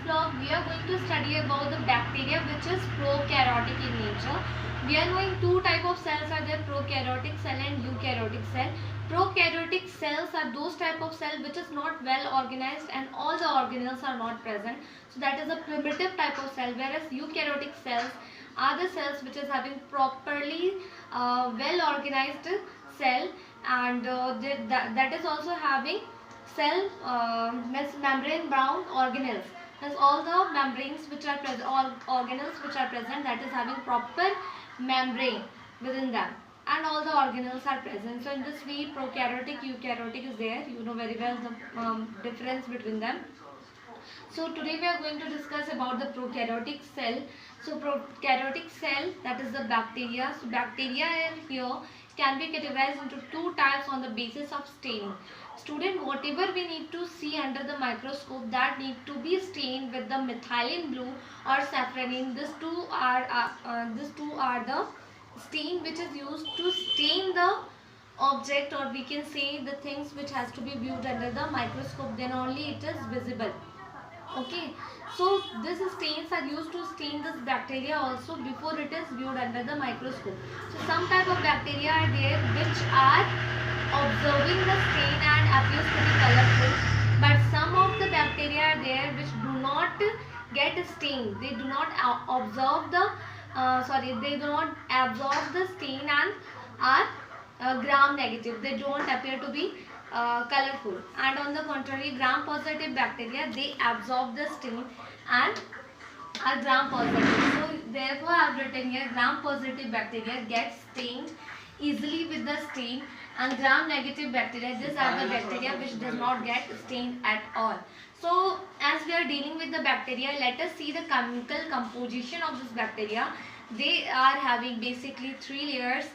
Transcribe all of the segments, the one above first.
vlog we are going to study about the bacteria which is prokaryotic in nature. We are knowing two type of cells are there, prokaryotic cell and eukaryotic cell. Prokaryotic cells are those type of cell which is not well organized and all the organelles are not present. So that is a primitive type of cell, whereas eukaryotic cells are the cells which is having properly well organized cell, and that is also having cell membrane bound organelles. Thus all the membranes which are present, all organelles which are present, that is having proper membrane within them, and all the organelles are present. So in this way, prokaryotic, eukaryotic is there. You know very well the difference between them. So today we are going to discuss about the prokaryotic cell. So prokaryotic cell, that is the bacteria. So bacteria here can be categorized into two types on the basis of staining. Student, whatever we need to see under the microscope, that need to be stained with the methylene blue or safranin. These two are the stain which is used to stain the object, or we can say the things which has to be viewed under the microscope, then only it is visible. Okay, so these stains are used to stain this bacteria also before it is viewed under the microscope. So some type of bacteria are there which are observing the stain and appears to be colorful, but some of the bacteria are there which do not get stained. They do not absorb the they do not absorb the stain and are gram negative. They don't appear to be colorful, and on the contrary, gram positive bacteria, they absorb the stain and are gram positive. So therefore I have written here, gram positive bacteria get stained easily with the stain, and gram negative bacteria, these are the bacteria which does not get stained at all. So as we are dealing with the bacteria, let us see the chemical composition of this bacteria. They are having basically three layers,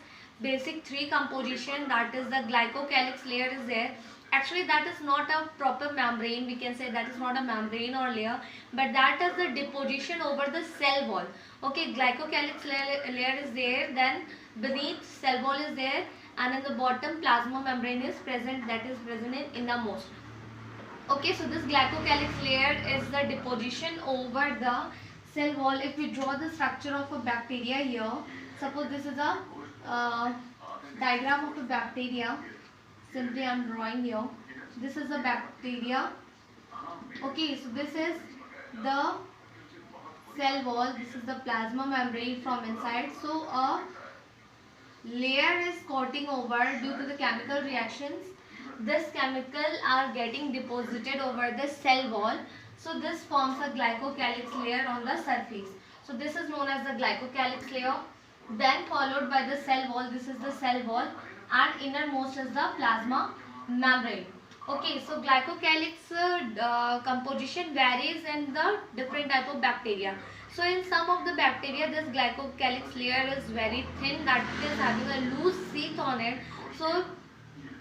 basic three composition, that is the glycocalyx layer is there. Actually that is not a proper membrane, we can say that is not a membrane or layer, but that is the deposition over the cell wall. Okay, glycocalyx layer is there, then beneath cell wall is there, and in the bottom plasma membrane is present, that is present in innermost. Okay, so this glycocalyx layer is the deposition over the cell wall. If we draw the structure of a bacteria here, suppose this is a diagram of a bacteria. Simply I am drawing here. This is a bacteria. Okay, so this is the cell wall. This is the plasma membrane from inside. So a layer is coating over due to the chemical reactions. This chemical are getting deposited over the cell wall. So this forms a glycocalyx layer on the surface. So this is known as the glycocalyx layer. Then followed by the cell wall, this is the cell wall, and innermost is the plasma membrane. Okay, so glycocalyx composition varies in the different type of bacteria. So in some of the bacteria, this glycocalyx layer is very thin, that is having a loose sheath on it. So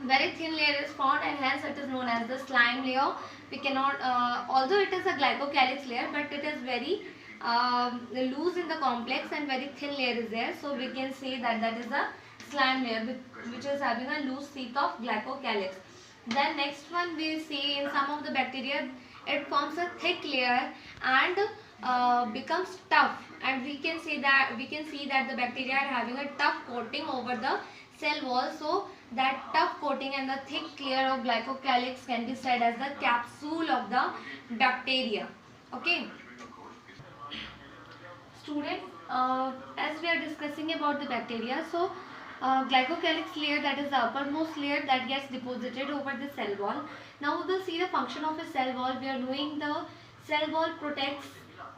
very thin layer is found, and hence it is known as the slime layer. We cannot, although it is a glycocalyx layer, but it is very loose in the complex and very thin layer is there. So we can say that that is the slime layer which is having a loose sheath of glycocalyx. Then next one we see in some of the bacteria, it forms a thick layer and becomes tough, and we can see that the bacteria are having a tough coating over the cell wall. So that tough coating and the thick layer of glycocalyx can be said as the capsule of the bacteria. Okay. Student, as we are discussing about the bacteria, so glycocalyx layer, that is the uppermost layer that gets deposited over the cell wall. Now we'll see the function of a cell wall. We are knowing the cell wall protects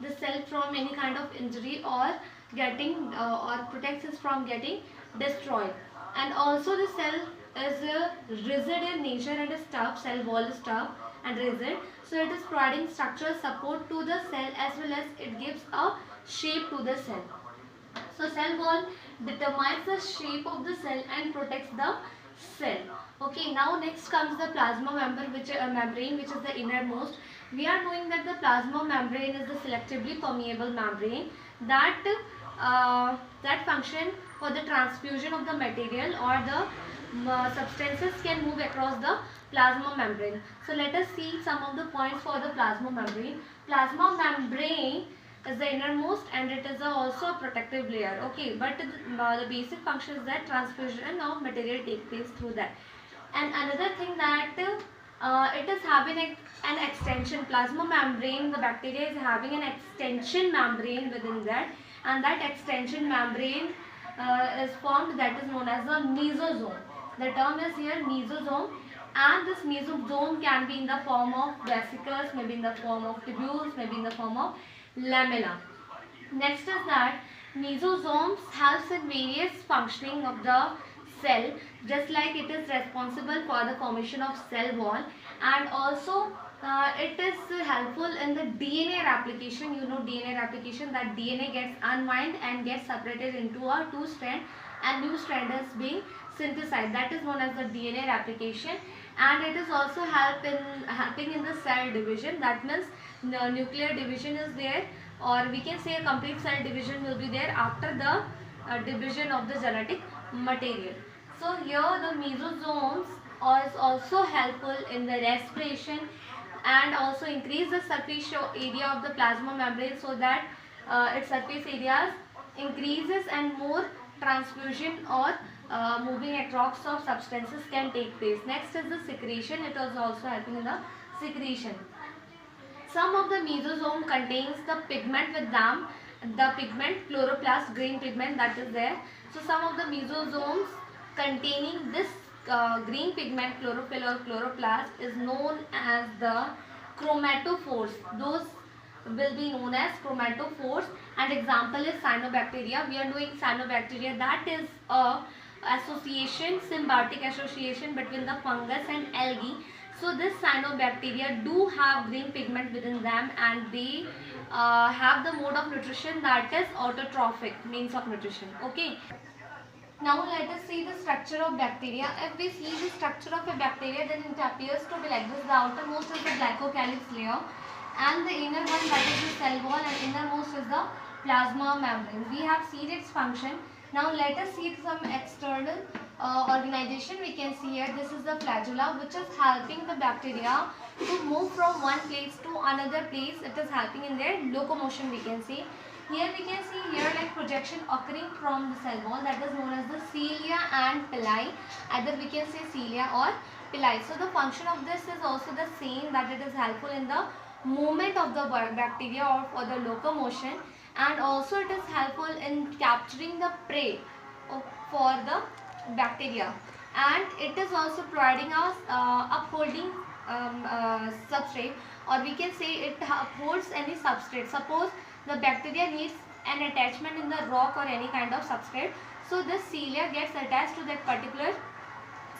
the cell from any kind of injury or getting or protects us from getting destroyed. And also the cell is rigid in nature and is tough. Cell wall is tough and rigid. So it is providing structural support to the cell as well as it gives a shape to the cell. So cell wall determines the shape of the cell and protects the cell. Okay, now next comes the plasma membrane, which is the innermost. We are knowing that the plasma membrane is the selectively permeable membrane that function for the transfusion of the material or the substances can move across the plasma membrane. So let us see some of the points for the plasma membrane. Plasma membrane is the innermost and it is also a protective layer. Okay, but the basic function is that transfusion of material takes place through that. And another thing that it is having an extension. Plasma membrane, the bacteria is having an extension membrane within that, and that extension membrane is formed, that is known as a mesosome. The term is here mesosome, and this mesosome can be in the form of vesicles, maybe in the form of tubules, maybe in the form of lamella. Next is that mesosomes helps in various functioning of the cell, just like it is responsible for the formation of cell wall, and also it is helpful in the DNA replication. You know DNA replication, that DNA gets unwind and gets separated into a two strand, and new strand is being synthesized. That is known as the DNA replication. And it is also helping in the cell division. That means the nuclear division is there, or we can say a complete cell division will be there after the division of the genetic material. So here the mesosomes is also helpful in the respiration and also increase the surface area of the plasma membrane, so that its surface areas increases and more transfusion or moving across of substances can take place. Next is the secretion. It is also helping in the secretion. Some of the mesosome contains the pigment with them, the pigment chloroplast, green pigment that is there. So some of the mesosomes containing this green pigment, chlorophyll or chloroplast, is known as the chromatophores. Those will be known as chromatophores, and example is cyanobacteria. We are doing cyanobacteria, that is a association, symbiotic association between the fungus and algae. So this cyanobacteria do have green pigment within them, and they have the mode of nutrition that is autotrophic means of nutrition. Okay. Now let us see the structure of bacteria. If we see the structure of a bacteria, then it appears to be like this. The outermost is the glycocalyx layer, and the inner one, that is the cell wall, and innermost is the plasma membrane. We have seen its function. Now let us see some external organization. We can see here, this is the flagella, which is helping the bacteria to move from one place to another place. It is helping in their locomotion, we can see. Here we can see here like projection occurring from the cell wall, that is known as the cilia and pili. Either we can say cilia or pili. So the function of this is also the same, that it is helpful in the movement of the bacteria or for the locomotion, and also it is helpful in capturing the prey for the bacteria, and it is also providing us upholding substrate, or we can say it upholds any substrate. Suppose the bacteria needs an attachment in the rock or any kind of substrate, so this cilia gets attached to that particular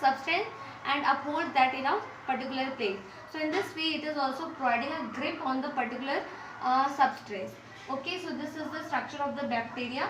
substance and uphold that in a particular place. So in this way it is also providing a grip on the particular substrate. Okay, so this is the structure of the bacteria.